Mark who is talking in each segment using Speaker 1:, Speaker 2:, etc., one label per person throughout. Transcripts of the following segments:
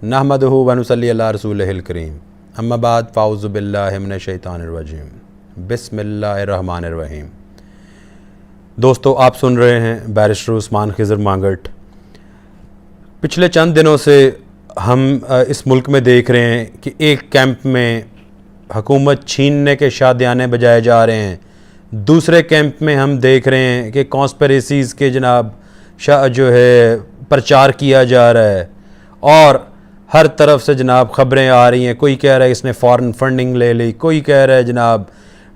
Speaker 1: नहमदुहु व नुसल्ली अला रसूलिहिल करीम अम्मा बाद फ़ाऊज़ु बिल्लाहि मिनश शैतानिर रजीम बिस्मिल्लाहिर्रहमानिर रहीम। दोस्तों, आप सुन रहे हैं बैरिस्टर उस्मान खिज़र मांगट। पिछले चंद दिनों से हम इस मुल्क में देख रहे हैं कि एक कैंप में हुकूमत छीनने के शादियाने बजाए जा रहे हैं, दूसरे कैंप में हम देख रहे हैं कि कॉन्स्पिरेसीज़ के जनाब जो है प्रचार किया जा रहा है और हर तरफ से जनाब ख़बरें आ रही हैं। कोई कह रहा है इसने फ़ॉरेन फंडिंग ले ली, कोई कह रहा है जनाब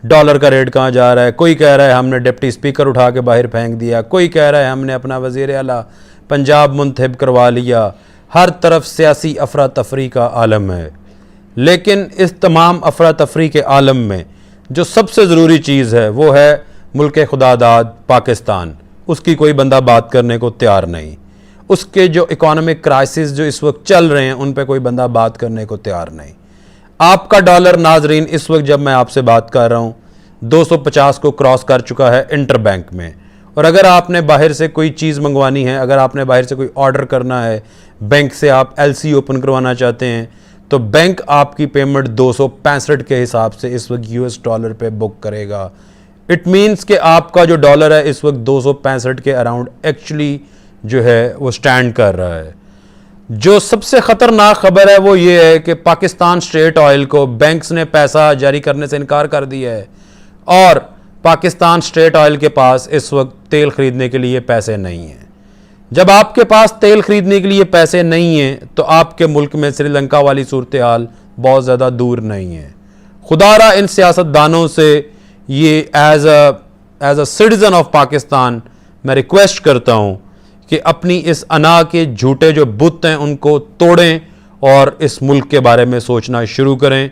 Speaker 1: डॉलर का रेट कहाँ जा रहा है, कोई कह रहा है हमने डिप्टी स्पीकर उठा के बाहर फेंक दिया, कोई कह रहा है हमने अपना वज़ीर आला पंजाब मुंतखब करवा लिया। हर तरफ सियासी अफरा तफरी का आलम है। लेकिन इस तमाम अफरा तफरी के आलम में जो सबसे ज़रूरी चीज़ है वो है मुल्क खुदादाद पाकिस्तान। उसकी कोई बंदा बात करने को तैयार नहीं। उसके जो इकोनॉमिक क्राइसिस जो इस वक्त चल रहे हैं उन पे कोई बंदा बात करने को तैयार नहीं। आपका डॉलर नाजरीन इस वक्त जब मैं आपसे बात कर रहा हूँ 250 को क्रॉस कर चुका है इंटर बैंक में। और अगर आपने बाहर से कोई चीज़ मंगवानी है, अगर आपने बाहर से कोई ऑर्डर करना है, बैंक से आप LC ओपन करवाना चाहते हैं, तो बैंक आपकी पेमेंट 265 के हिसाब से इस वक्त US डॉलर पे बुक करेगा। इट मीन्स कि आपका जो डॉलर है इस वक्त 265 के अराउंड एक्चुअली जो है वो स्टैंड कर रहा है। जो सबसे ख़तरनाक खबर है वो ये है कि पाकिस्तान स्टेट ऑयल को बैंक्स ने पैसा जारी करने से इनकार कर दिया है और पाकिस्तान स्टेट ऑयल के पास इस वक्त तेल ख़रीदने के लिए पैसे नहीं हैं। जब आपके पास तेल ख़रीदने के लिए पैसे नहीं हैं तो आपके मुल्क में श्रीलंका वाली सूरत हाल बहुत ज़्यादा दूर नहीं है। खुदारा इन सियासतदानों से ये as a citizen of Pakistan मैं रिक्वेस्ट करता हूँ कि अपनी इस अना के झूठे जो बुत हैं उनको तोड़ें और इस मुल्क के बारे में सोचना शुरू करें।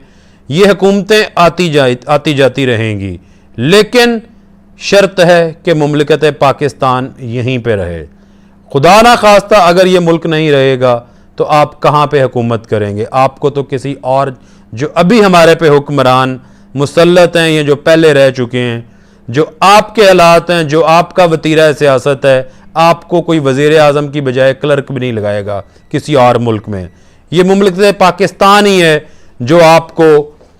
Speaker 1: ये हुकूमतें आती जाती रहेंगी, लेकिन शर्त है कि मुमलिकत पाकिस्तान यहीं पे रहे। खुदा ना खास्ता अगर ये मुल्क नहीं रहेगा तो आप कहाँ पे हुकूमत करेंगे? आपको तो किसी और जो अभी हमारे पे हुक्मरान मुसल्लत हैं या जो पहले रह चुके हैं, जो आपके हालात हैं, जो आपका वतीरा सियासत है, आपको कोई वज़ीर आज़म की बजाय क्लर्क भी नहीं लगाएगा किसी और मुल्क में। ये मुमलिकत पाकिस्तान ही है जो आपको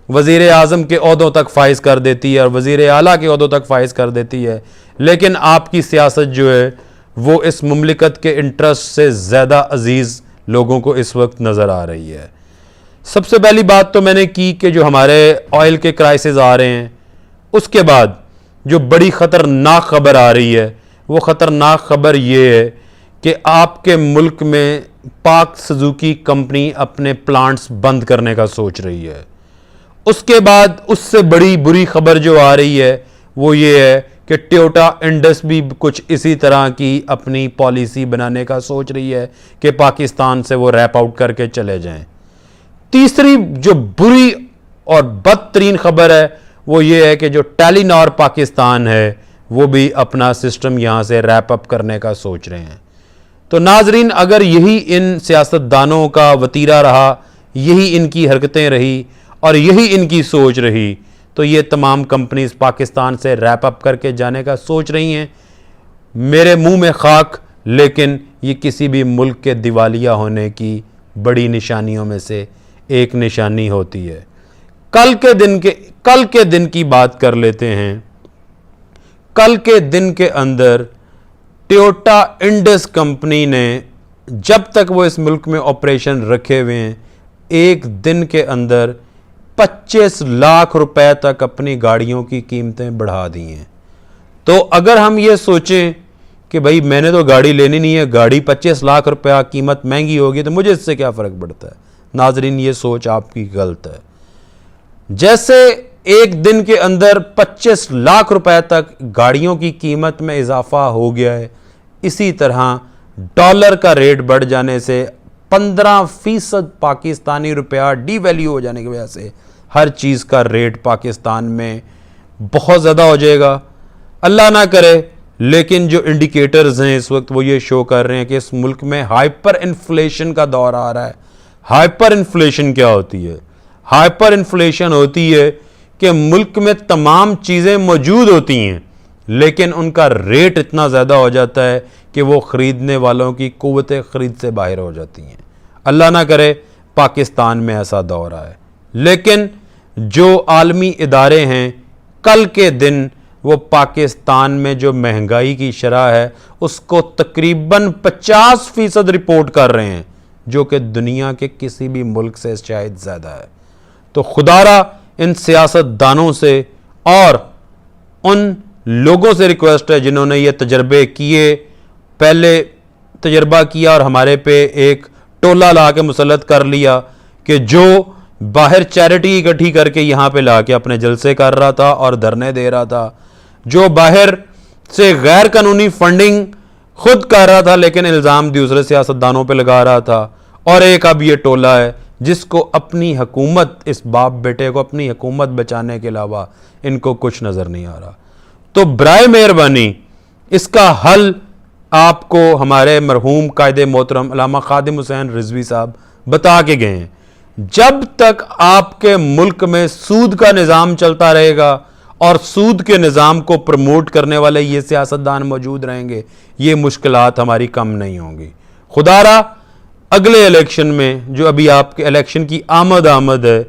Speaker 1: वज़ीर आज़म के ओहदों तक फाइज कर देती है और वज़ीर आला के ओहदों तक फाइज कर देती है। लेकिन आपकी सियासत जो है वो इस मुमलिकत के इंटरेस्ट से ज़्यादा अजीज़ लोगों को इस वक्त नज़र आ रही है। सबसे पहली बात तो मैंने की कि जो हमारे ऑयल के क्राइसिस आ रहे हैं, उसके बाद जो बड़ी ख़तरनाक खबर आ रही है वो ख़तरनाक खबर ये है कि आपके मुल्क में पाक सुजुकी कंपनी अपने प्लांट्स बंद करने का सोच रही है। उसके बाद उससे बड़ी बुरी खबर जो आ रही है वो ये है कि टोयोटा इंडस भी कुछ इसी तरह की अपनी पॉलिसी बनाने का सोच रही है कि पाकिस्तान से वो रैप आउट करके चले जाएं। तीसरी जो बुरी और बदतरीन खबर है वो ये है कि जो टेलीनॉर पाकिस्तान है वो भी अपना सिस्टम यहाँ से रैप अप करने का सोच रहे हैं। तो नाजरीन, अगर यही इन सियासतदानों का वतीरा रहा, यही इनकी हरकतें रही और यही इनकी सोच रही, तो ये तमाम कंपनीज पाकिस्तान से रैप अप करके जाने का सोच रही हैं। मेरे मुंह में खाक, लेकिन ये किसी भी मुल्क के दिवालिया होने की बड़ी निशानियों में से एक निशानी होती है। कल के दिन की बात कर लेते हैं। कल के दिन के अंदर टोयोटा इंडस कंपनी ने, जब तक वो इस मुल्क में ऑपरेशन रखे हुए हैं, एक दिन के अंदर 25 लाख रुपए तक अपनी गाड़ियों की कीमतें बढ़ा दी हैं। तो अगर हम ये सोचें कि भाई मैंने तो गाड़ी लेनी नहीं है, गाड़ी 25 लाख रुपया कीमत महंगी होगी तो मुझे इससे क्या फ़र्क पड़ता है? नाजरीन, ये सोच आपकी गलत है। जैसे एक दिन के अंदर 25 लाख रुपए तक गाड़ियों की कीमत में इजाफा हो गया है, इसी तरह डॉलर का रेट बढ़ जाने से 15% पाकिस्तानी रुपया डीवैल्यू हो जाने की वजह से हर चीज़ का रेट पाकिस्तान में बहुत ज़्यादा हो जाएगा। अल्लाह ना करे, लेकिन जो इंडिकेटर्स हैं इस वक्त वो ये शो कर रहे हैं कि इस मुल्क में हाइपर इन्फ्लेशन का दौर आ रहा है। हाइपर इन्फ्लेशन क्या होती है? हाइपर इन्फ्लेशन होती है कि मुल्क में तमाम चीज़ें मौजूद होती हैं लेकिन उनका रेट इतना ज़्यादा हो जाता है कि वो ख़रीदने वालों की क़ुव्वत ख़रीद से बाहर हो जाती हैं। अल्लाह ना करे पाकिस्तान में ऐसा दौर आए। लेकिन जो आलमी इदारे हैं, कल के दिन वो पाकिस्तान में जो महंगाई की शरह है उसको तकरीबन 50% रिपोर्ट कर रहे हैं, जो कि दुनिया के किसी भी मुल्क से शायद ज़्यादा है। तो खुदारा इन सियासतदानों से और उन लोगों से रिक्वेस्ट है जिन्होंने ये तजर्बे किए, पहले तजर्बा किया और हमारे पे एक टोला ला के मुसल्लत कर लिया कि जो बाहर चैरिटी इकट्ठी करके यहाँ पे ला के अपने जलसे कर रहा था और धरने दे रहा था, जो बाहर से गैर कानूनी फंडिंग खुद कर रहा था लेकिन इल्ज़ाम दूसरे सियासतदानों पे लगा रहा था, और एक अब ये टोला है जिसको अपनी हुकूमत, इस बाप बेटे को अपनी हुकूमत बचाने के अलावा इनको कुछ नज़र नहीं आ रहा। तो बराए मेहरबानी इसका हल आपको हमारे मरहूम कायदे मोहतरम अल्लामा खादिम हुसैन रिजवी साहब बता के गए हैं। जब तक आपके मुल्क में सूद का निज़ाम चलता रहेगा और सूद के निज़ाम को प्रमोट करने वाले ये सियासतदान मौजूद रहेंगे, ये मुश्किलात हमारी कम नहीं होंगी। खुदारा अगले इलेक्शन में, जो अभी आपके इलेक्शन की आमद है,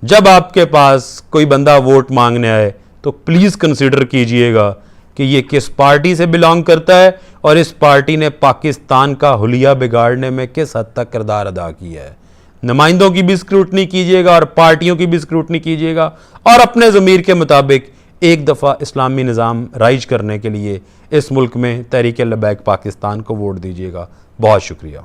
Speaker 1: जब आपके पास कोई बंदा वोट मांगने आए तो प्लीज़ कंसिडर कीजिएगा कि ये किस पार्टी से बिलोंग करता है और इस पार्टी ने पाकिस्तान का हुलिया बिगाड़ने में किस हद तक किरदार अदा किया है। नुमाइंदों की भी स्क्रूटनी कीजिएगा और पार्टियों की भी स्क्रूटनी कीजिएगा और अपने ज़मीर के मुताबिक एक दफ़ा इस्लामी निज़ाम राइज करने के लिए इस मुल्क में तहरीक लबैक पाकिस्तान को वोट दीजिएगा। बहुत शुक्रिया।